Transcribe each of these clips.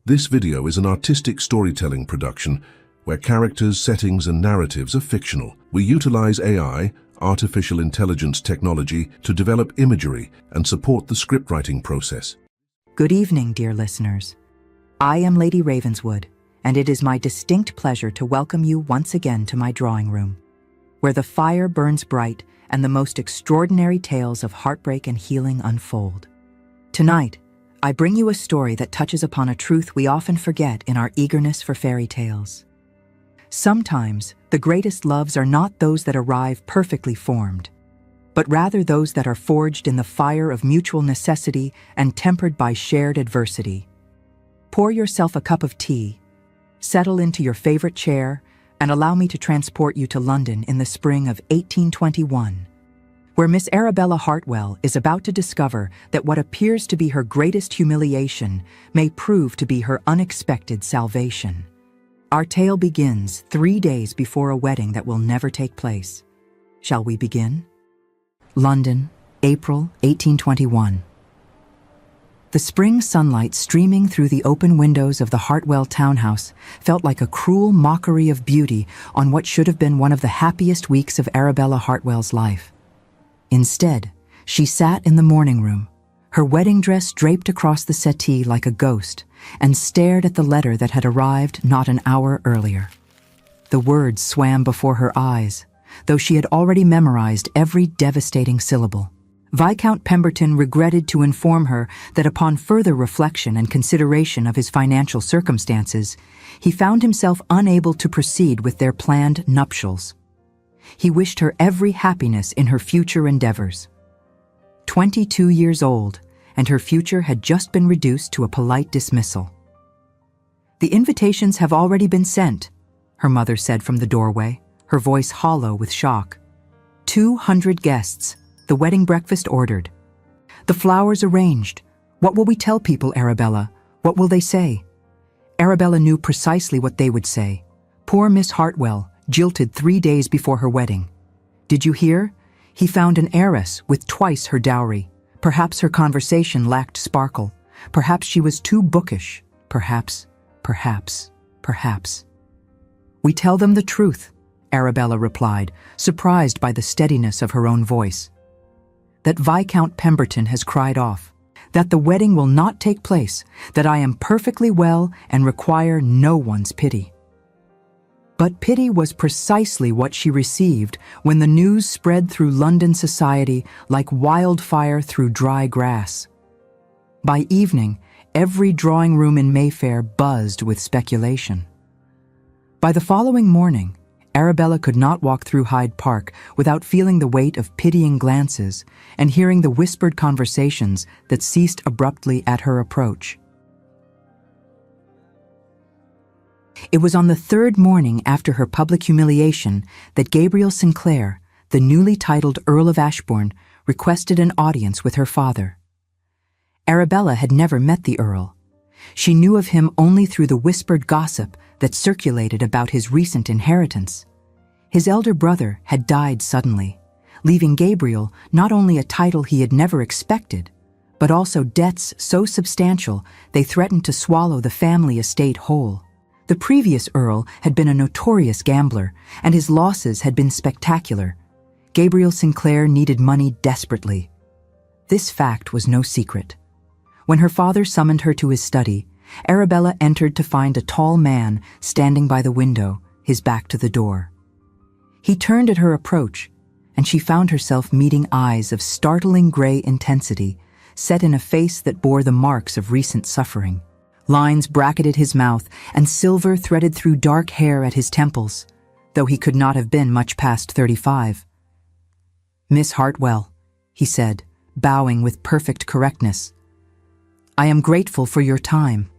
This video is an artistic storytelling production where characters, settings, and narratives are fictional. We utilize AI, artificial intelligence technology, to develop imagery and support the scriptwriting process. Good evening, dear listeners. I am Lady Ravenswood, and it is my distinct pleasure to welcome you once again to my drawing room, where the fire burns bright and the most extraordinary tales of heartbreak and healing unfold. Tonight, I bring you a story that touches upon a truth we often forget in our eagerness for fairy tales. Sometimes, the greatest loves are not those that arrive perfectly formed, but rather those that are forged in the fire of mutual necessity and tempered by shared adversity. Pour yourself a cup of tea, settle into your favorite chair, and allow me to transport you to London in the spring of 1821. Where Miss Arabella Hartwell is about to discover that what appears to be her greatest humiliation may prove to be her unexpected salvation. Our tale begins 3 days before a wedding that will never take place. Shall we begin? London, April 1821. The spring sunlight streaming through the open windows of the Hartwell townhouse felt like a cruel mockery of beauty on what should have been one of the happiest weeks of Arabella Hartwell's life. Instead, she sat in the morning room, her wedding dress draped across the settee like a ghost, and stared at the letter that had arrived not an hour earlier. The words swam before her eyes, though she had already memorized every devastating syllable. Viscount Pemberton regretted to inform her that upon further reflection and consideration of his financial circumstances, he found himself unable to proceed with their planned nuptials. He wished her every happiness in her future endeavors. 22 years old, and her future had just been reduced to a polite dismissal. "The invitations have already been sent," her mother said from the doorway, her voice hollow with shock. 200 guests, the wedding breakfast ordered. The flowers arranged. What will we tell people, Arabella? What will they say? Arabella knew precisely what they would say. Poor Miss Hartwell, jilted 3 days before her wedding. Did you hear? He found an heiress with twice her dowry. Perhaps her conversation lacked sparkle. Perhaps she was too bookish. Perhaps. We tell them the truth, Arabella replied, surprised by the steadiness of her own voice. That Viscount Pemberton has cried off. That the wedding will not take place. That I am perfectly well and require no one's pity. But pity was precisely what she received when the news spread through London society like wildfire through dry grass. By evening, every drawing room in Mayfair buzzed with speculation. By the following morning, Arabella could not walk through Hyde Park without feeling the weight of pitying glances and hearing the whispered conversations that ceased abruptly at her approach. It was on the third morning after her public humiliation that Gabriel Sinclair, the newly titled Earl of Ashbourne, requested an audience with her father. Arabella had never met the Earl. She knew of him only through the whispered gossip that circulated about his recent inheritance. His elder brother had died suddenly, leaving Gabriel not only a title he had never expected, but also debts so substantial they threatened to swallow the family estate whole. The previous Earl had been a notorious gambler, and his losses had been spectacular. Gabriel Sinclair needed money desperately. This fact was no secret. When her father summoned her to his study, Arabella entered to find a tall man standing by the window, his back to the door. He turned at her approach, and she found herself meeting eyes of startling gray intensity, set in a face that bore the marks of recent suffering. Lines bracketed his mouth, and silver threaded through dark hair at his temples, though he could not have been much past 35. "Miss Hartwell," he said, bowing with perfect correctness, "I am grateful for your time."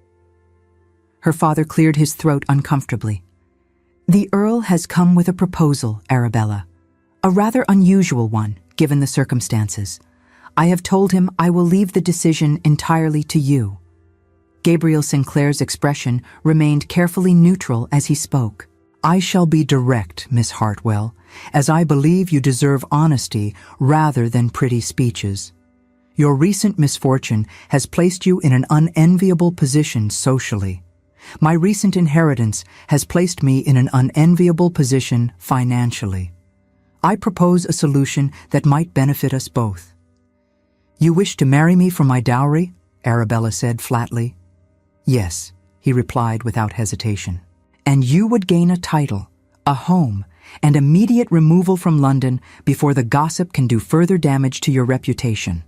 Her father cleared his throat uncomfortably. "The Earl has come with a proposal, Arabella. A rather unusual one, given the circumstances. I have told him I will leave the decision entirely to you." Gabriel Sinclair's expression remained carefully neutral as he spoke. "I shall be direct, Miss Hartwell, as I believe you deserve honesty rather than pretty speeches. Your recent misfortune has placed you in an unenviable position socially. My recent inheritance has placed me in an unenviable position financially. I propose a solution that might benefit us both. You wish to marry me for my dowry? Arabella said flatly. Yes, he replied without hesitation. And you would gain a title, a home, and immediate removal from London before the gossip can do further damage to your reputation.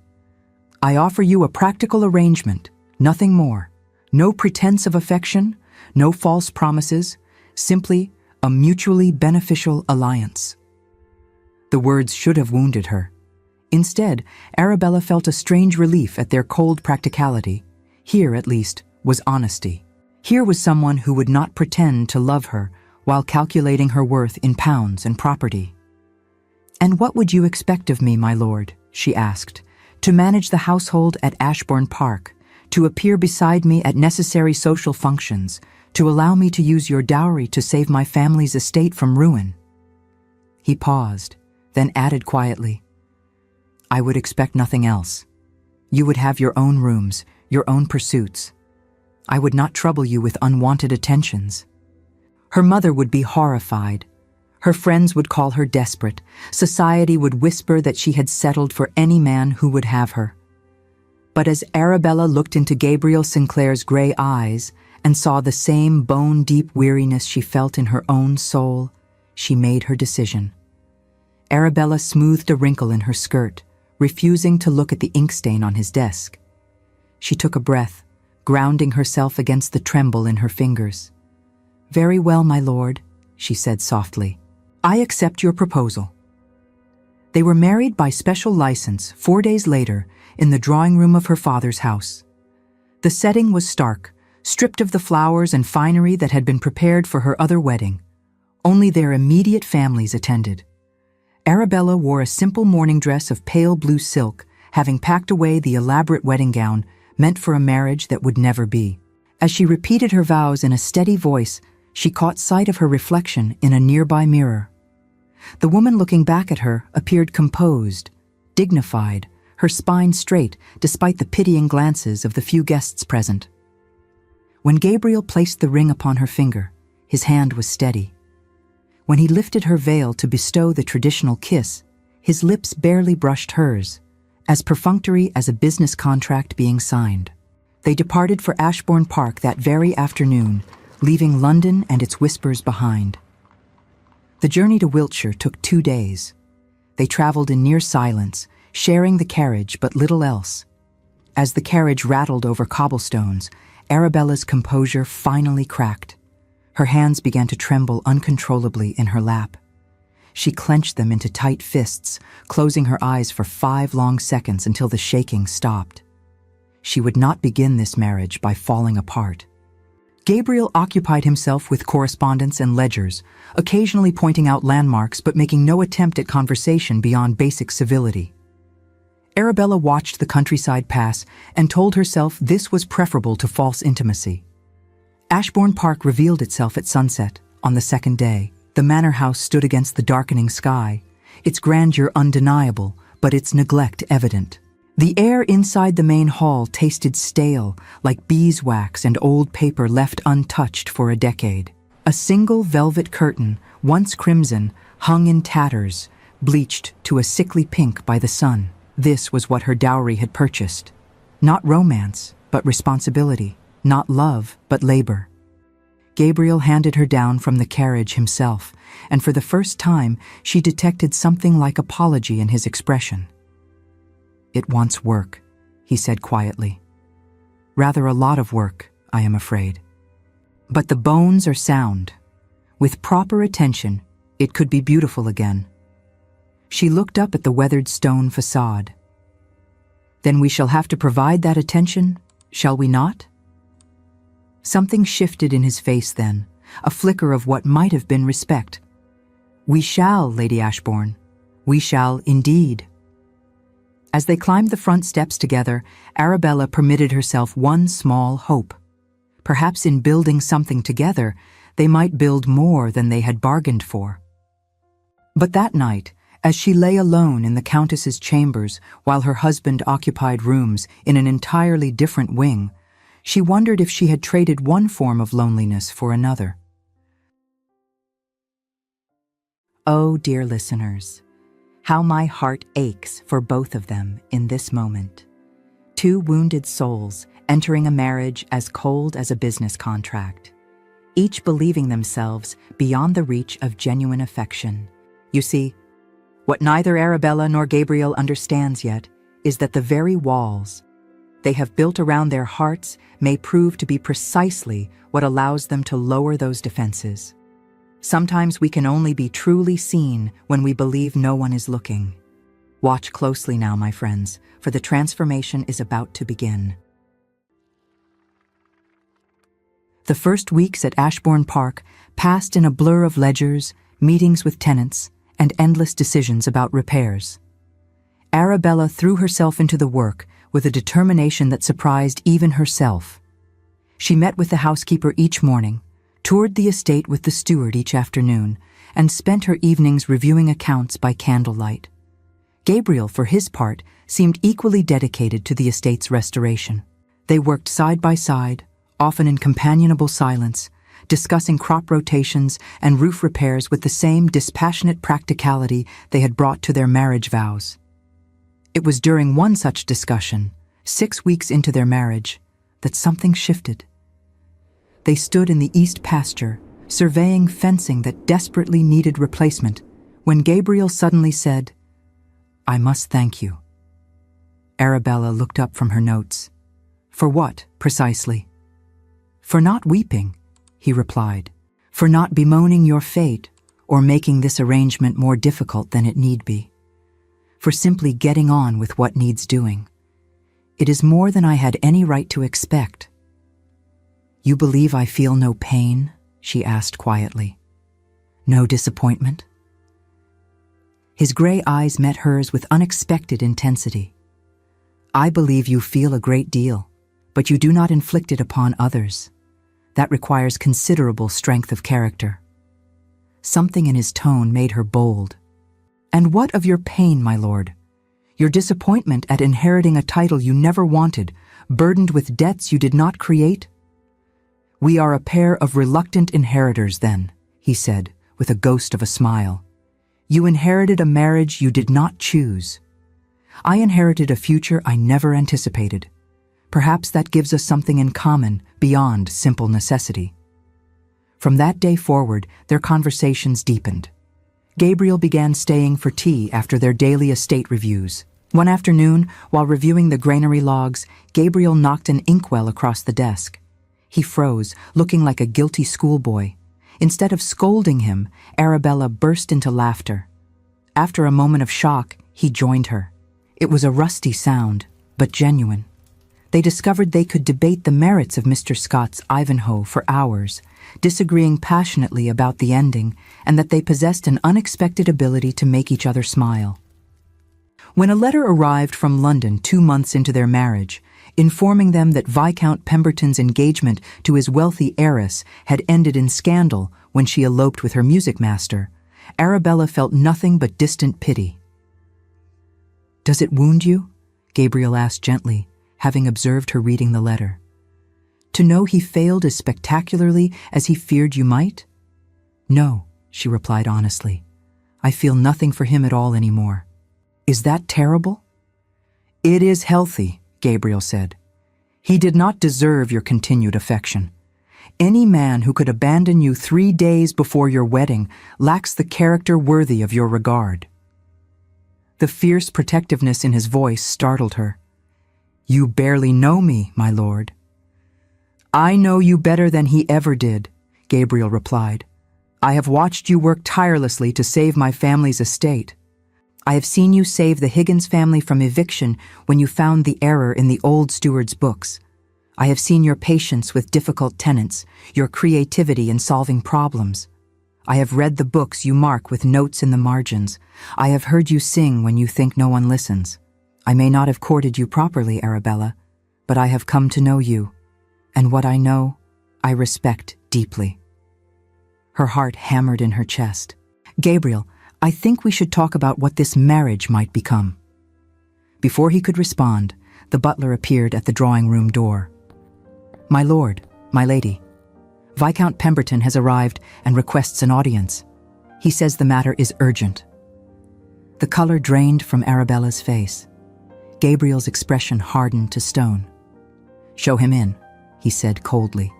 I offer you a practical arrangement, nothing more. No pretense of affection, no false promises, simply a mutually beneficial alliance. The words should have wounded her. Instead, Arabella felt a strange relief at their cold practicality. Here, at least, was honesty. Here was someone who would not pretend to love her while calculating her worth in pounds and property. "And what would you expect of me, my lord?" she asked. "To manage the household at Ashbourne Park, to appear beside me at necessary social functions, to allow me to use your dowry to save my family's estate from ruin." He paused, then added quietly, "I would expect nothing else. You would have your own rooms, your own pursuits. I would not trouble you with unwanted attentions." Her mother would be horrified. Her friends would call her desperate. Society would whisper that she had settled for any man who would have her. But as Arabella looked into Gabriel Sinclair's gray eyes and saw the same bone-deep weariness she felt in her own soul, she made her decision. Arabella smoothed a wrinkle in her skirt, refusing to look at the ink stain on his desk. She took a breath, grounding herself against the tremble in her fingers. "Very well, my lord," she said softly. "I accept your proposal." They were married by special license 4 days later in the drawing room of her father's house. The setting was stark, stripped of the flowers and finery that had been prepared for her other wedding. Only their immediate families attended. Arabella wore a simple morning dress of pale blue silk, having packed away the elaborate wedding gown meant for a marriage that would never be. As she repeated her vows in a steady voice, she caught sight of her reflection in a nearby mirror. The woman looking back at her appeared composed, dignified, her spine straight despite the pitying glances of the few guests present. When Gabriel placed the ring upon her finger, his hand was steady. When he lifted her veil to bestow the traditional kiss, his lips barely brushed hers, as perfunctory as a business contract being signed. They departed for Ashbourne Park that very afternoon, leaving London and its whispers behind. The journey to Wiltshire took 2 days. They traveled in near silence, sharing the carriage but little else. As the carriage rattled over cobblestones, Arabella's composure finally cracked. Her hands began to tremble uncontrollably in her lap. She clenched them into tight fists, closing her eyes for 5 long seconds until the shaking stopped. She would not begin this marriage by falling apart. Gabriel occupied himself with correspondence and ledgers, occasionally pointing out landmarks but making no attempt at conversation beyond basic civility. Arabella watched the countryside pass and told herself this was preferable to false intimacy. Ashbourne Park revealed itself at sunset, on the second day. The manor house stood against the darkening sky, its grandeur undeniable, but its neglect evident. The air inside the main hall tasted stale, like beeswax and old paper left untouched for a decade. A single velvet curtain, once crimson, hung in tatters, bleached to a sickly pink by the sun. This was what her dowry had purchased. Not romance, but responsibility. Not love, but labor. Gabriel handed her down from the carriage himself, and for the first time she detected something like apology in his expression. "It wants work," he said quietly. "Rather a lot of work, I am afraid. But the bones are sound. With proper attention, it could be beautiful again." She looked up at the weathered stone facade. "Then we shall have to provide that attention, shall we not?" Something shifted in his face then, a flicker of what might have been respect. "We shall, Lady Ashbourne. We shall indeed." As they climbed the front steps together, Arabella permitted herself one small hope. Perhaps in building something together, they might build more than they had bargained for. But that night, As she lay alone in the Countess's chambers while her husband occupied rooms in an entirely different wing, she wondered if she had traded one form of loneliness for another. Oh, dear listeners, how my heart aches for both of them in this moment. Two wounded souls entering a marriage as cold as a business contract, each believing themselves beyond the reach of genuine affection. You see, what neither Arabella nor Gabriel understands yet is that the very walls they have built around their hearts may prove to be precisely what allows them to lower those defenses. Sometimes we can only be truly seen when we believe no one is looking. Watch closely now, my friends, for the transformation is about to begin. The first weeks at Ashbourne Park passed in a blur of ledgers, meetings with tenants, and endless decisions about repairs. Arabella threw herself into the work with a determination that surprised even herself. She met with the housekeeper each morning, toured the estate with the steward each afternoon, and spent her evenings reviewing accounts by candlelight. Gabriel, for his part, seemed equally dedicated to the estate's restoration. They worked side by side, often in companionable silence, discussing crop rotations and roof repairs with the same dispassionate practicality they had brought to their marriage vows. It was during one such discussion, 6 weeks into their marriage, that something shifted. They stood in the east pasture, surveying fencing that desperately needed replacement, when Gabriel suddenly said, "I must thank you." Arabella looked up from her notes. "For what, precisely?" "For not weeping," he replied. "For not bemoaning your fate or making this arrangement more difficult than it need be. For simply getting on with what needs doing. It is more than I had any right to expect." "You believe I feel no pain?" she asked quietly. "No disappointment?" His gray eyes met hers with unexpected intensity. "I believe you feel a great deal, but you do not inflict it upon others. That requires considerable strength of character." Something in his tone made her bold. "And what of your pain, my lord? Your disappointment at inheriting a title you never wanted, burdened with debts you did not create?" "We are a pair of reluctant inheritors, then," he said, with a ghost of a smile. "You inherited a marriage you did not choose. I inherited a future I never anticipated. Perhaps that gives us something in common beyond simple necessity." From that day forward, their conversations deepened. Gabriel began staying for tea after their daily estate reviews. One afternoon, while reviewing the granary logs, Gabriel knocked an inkwell across the desk. He froze, looking like a guilty schoolboy. Instead of scolding him, Arabella burst into laughter. After a moment of shock, he joined her. It was a rusty sound, but genuine. They discovered they could debate the merits of Mr. Scott's Ivanhoe for hours, disagreeing passionately about the ending, and that they possessed an unexpected ability to make each other smile. When a letter arrived from London 2 months into their marriage, informing them that Viscount Pemberton's engagement to his wealthy heiress had ended in scandal when she eloped with her music master, Arabella felt nothing but distant pity. "Does it wound you?" Gabriel asked gently, having observed her reading the letter. "To know he failed as spectacularly as he feared you might?" "No," she replied honestly. "I feel nothing for him at all anymore." "Is that terrible?" "It is healthy," Gabriel said. "He did not deserve your continued affection. Any man who could abandon you 3 days before your wedding lacks the character worthy of your regard." The fierce protectiveness in his voice startled her. "You barely know me, my lord." "I know you better than he ever did," Gabriel replied. "I have watched you work tirelessly to save my family's estate. I have seen you save the Higgins family from eviction when you found the error in the old steward's books. I have seen your patience with difficult tenants, your creativity in solving problems. I have read the books you mark with notes in the margins. I have heard you sing when you think no one listens. I may not have courted you properly, Arabella, but I have come to know you, and what I know, I respect deeply." Her heart hammered in her chest. "Gabriel, I think we should talk about what this marriage might become." Before he could respond, the butler appeared at the drawing-room door. "My lord, my lady, Viscount Pemberton has arrived and requests an audience. He says the matter is urgent." The color drained from Arabella's face. Gabriel's expression hardened to stone. "Show him in," he said coldly,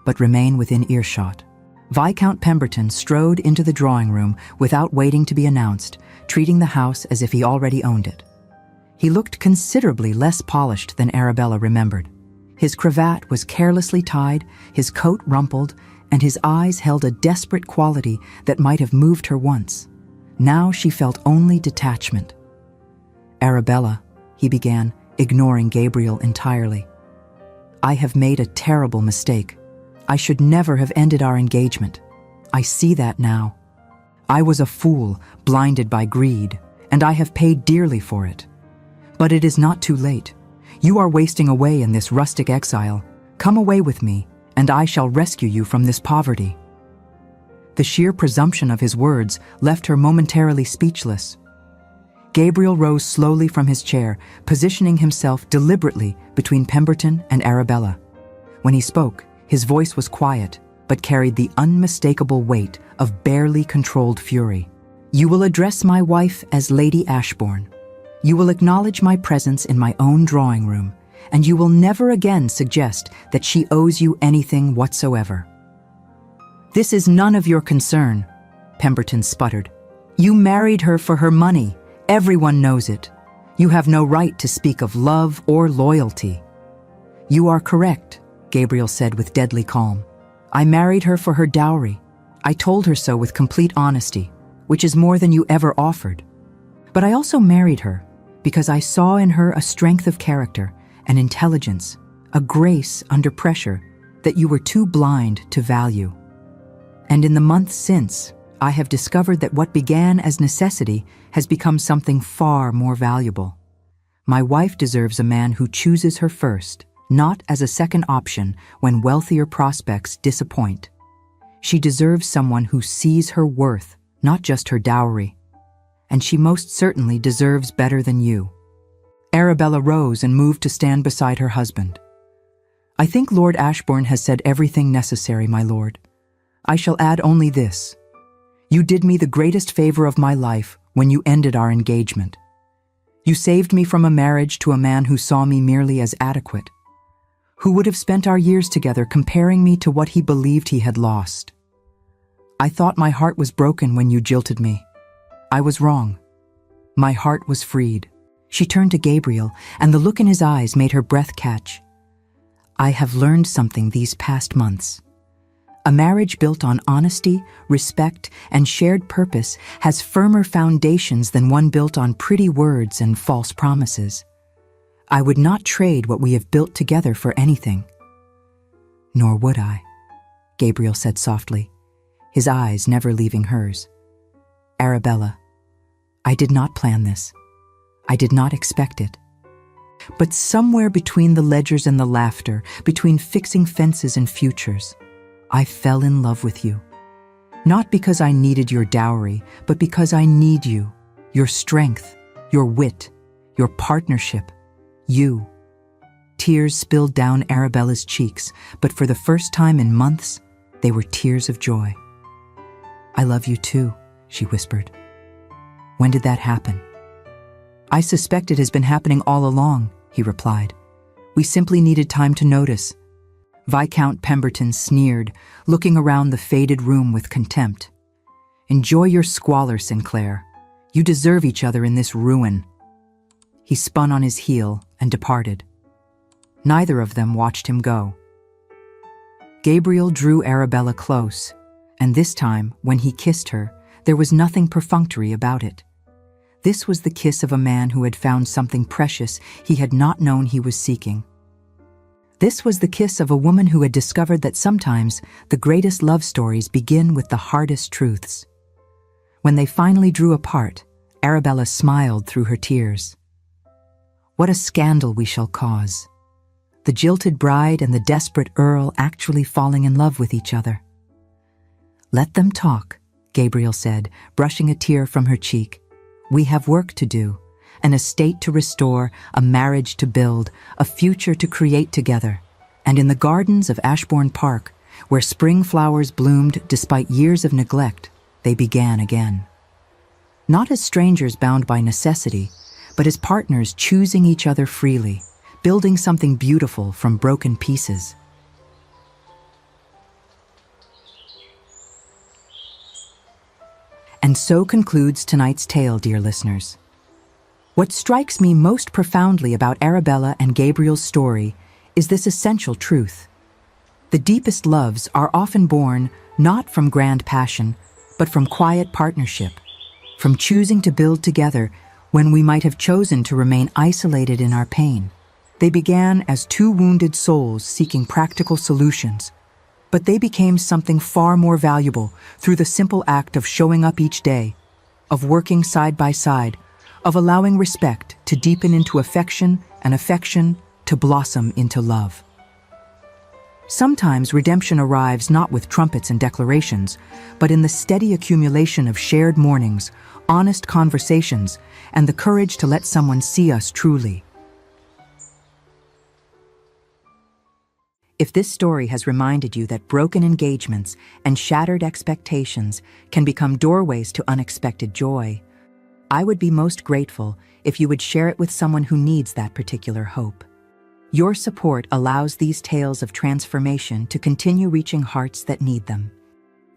"but remain within earshot." Viscount Pemberton strode into the drawing room without waiting to be announced, treating the house as if he already owned it. He looked considerably less polished than Arabella remembered. His cravat was carelessly tied, his coat rumpled, and his eyes held a desperate quality that might have moved her once. Now she felt only detachment. "Arabella," he began, ignoring Gabriel entirely. "I have made a terrible mistake. I should never have ended our engagement. I see that now. I was a fool, blinded by greed, and I have paid dearly for it. But it is not too late. You are wasting away in this rustic exile. Come away with me, and I shall rescue you from this poverty." The sheer presumption of his words left her momentarily speechless. Gabriel rose slowly from his chair, positioning himself deliberately between Pemberton and Arabella. When he spoke, his voice was quiet, but carried the unmistakable weight of barely controlled fury. "You will address my wife as Lady Ashbourne. You will acknowledge my presence in my own drawing room, and you will never again suggest that she owes you anything whatsoever." "This is none of your concern," Pemberton sputtered. "You married her for her money. Everyone knows it. You have no right to speak of love or loyalty." "You are correct," Gabriel said with deadly calm. "I married her for her dowry. I told her so with complete honesty, which is more than you ever offered. But I also married her because I saw in her a strength of character, an intelligence, a grace under pressure that you were too blind to value. And in the months since, I have discovered that what began as necessity has become something far more valuable. My wife deserves a man who chooses her first, not as a second option when wealthier prospects disappoint. She deserves someone who sees her worth, not just her dowry. And she most certainly deserves better than you." Arabella rose and moved to stand beside her husband. "I think Lord Ashbourne has said everything necessary, my lord. I shall add only this. You did me the greatest favor of my life when you ended our engagement. You saved me from a marriage to a man who saw me merely as adequate, who would have spent our years together comparing me to what he believed he had lost. I thought my heart was broken when you jilted me. I was wrong. My heart was freed." She turned to Gabriel, and the look in his eyes made her breath catch. "I have learned something these past months. A marriage built on honesty, respect, and shared purpose has firmer foundations than one built on pretty words and false promises. I would not trade what we have built together for anything." "Nor would I," Gabriel said softly, his eyes never leaving hers. "Arabella, I did not plan this. I did not expect it. But somewhere between the ledgers and the laughter, between fixing fences and futures, I fell in love with you. Not because I needed your dowry, but because I need you, your strength, your wit, your partnership, you." Tears spilled down Arabella's cheeks, but for the first time in months, they were tears of joy. "I love you too," she whispered. "When did that happen?" "I suspect it has been happening all along," he replied. "We simply needed time to notice." Viscount Pemberton sneered, looking around the faded room with contempt. "Enjoy your squalor, Sinclair. You deserve each other in this ruin." He spun on his heel and departed. Neither of them watched him go. Gabriel drew Arabella close, and this time, when he kissed her, there was nothing perfunctory about it. This was the kiss of a man who had found something precious he had not known he was seeking. This was the kiss of a woman who had discovered that sometimes the greatest love stories begin with the hardest truths. When they finally drew apart, Arabella smiled through her tears. "What a scandal we shall cause. The jilted bride and the desperate earl actually falling in love with each other." "Let them talk," Gabriel said, brushing a tear from her cheek. "We have work to do, an estate to restore, a marriage to build, a future to create together. And in the gardens of Ashbourne Park, where spring flowers bloomed despite years of neglect, they began again. Not as strangers bound by necessity, but as partners choosing each other freely, building something beautiful from broken pieces." And so concludes tonight's tale, dear listeners. What strikes me most profoundly about Arabella and Gabriel's story is this essential truth. The deepest loves are often born not from grand passion, but from quiet partnership, from choosing to build together when we might have chosen to remain isolated in our pain. They began as two wounded souls seeking practical solutions, but they became something far more valuable through the simple act of showing up each day, of working side by side, of allowing respect to deepen into affection and affection to blossom into love. Sometimes redemption arrives not with trumpets and declarations, but in the steady accumulation of shared mornings, honest conversations, and the courage to let someone see us truly. If this story has reminded you that broken engagements and shattered expectations can become doorways to unexpected joy, I would be most grateful if you would share it with someone who needs that particular hope. Your support allows these tales of transformation to continue reaching hearts that need them.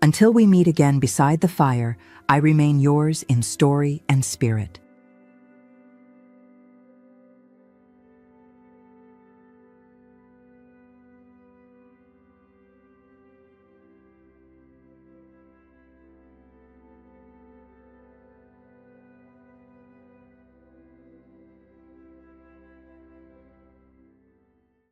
Until we meet again beside the fire, I remain yours in story and spirit.